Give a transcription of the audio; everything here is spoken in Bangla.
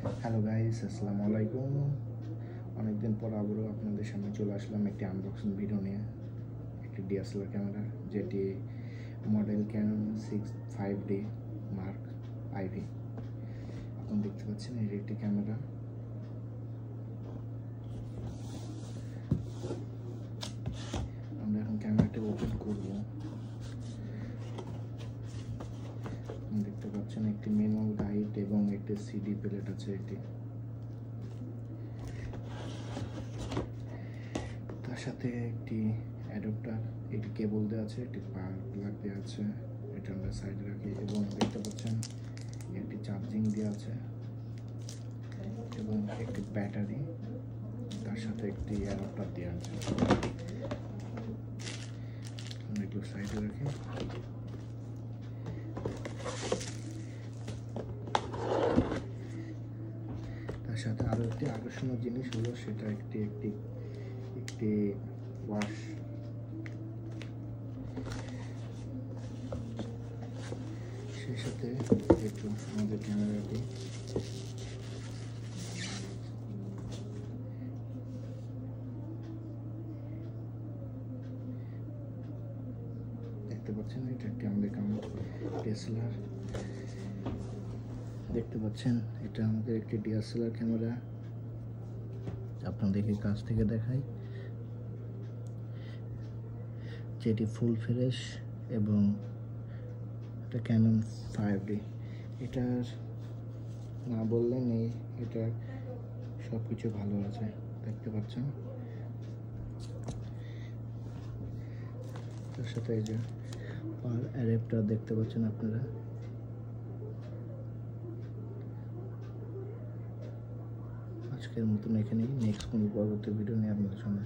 হ্যালো গাইস, আসসালামু আলাইকুম। অনেকদিন পর আবারও আপনাদের সামনে চলে আসলাম একটি আনবক্সিং ভিডিও নিয়ে। একটি ডিএসএলআর ক্যামেরা, যেটি model Canon 65D mark IV. এখন দেখতে পাচ্ছেন এর একটি ক্যামেরা। আমরা এখন ক্যামেরাটি ওপেন করব। দেখতে পাচ্ছেন একটি ম্যানুয়াল গাইড এবং একটি সিডি প্লেট আছে। তার সাথে একটি অ্যাডাপ্টার, একটি কেবল দেওয়া আছে, একটি পাওয়ার প্লাগ দেওয়া আছে, এটা আমরা সাইডে রাখি। এবং দেখতে পাচ্ছেন একটি চার্জিং দেওয়া আছে এবং একটি ব্যাটারি, তার সাথে একটি অ্যাডাপ্টার দেওয়া আছে। আমরা একটু সাইডে রাখি। তার সাথে আরও একটি আকর্ষণীয় জিনিস হলো, সেটা একটি ওয়াশ। সেই সাথে একটু আমাদের ক্যামেরাটি দেখতে পাচ্ছেন, এটা একটি আমাদের ডিএসএলআর। দেখতে পাচ্ছেন এটা আমাদের একটি ডিএসএলআর ক্যামেরা। আপনাদেরকে কাছ থেকে দেখাই, যেটি ফুল ফ্রেশ এবং এটা ক্যানন 5D। এটার না বললে নেই, এটা সব কিছু ভালো আছে। দেখতে পাচ্ছেন তার সাথে এই যে পাওয়ার অ্যাডাপ্টার দেখতে পাচ্ছেন আপনারা। আজকের মতন এখানেই, নেক্সট কোনো পরবর্তী ভিডিও নিয়ে আপনাদের সামনে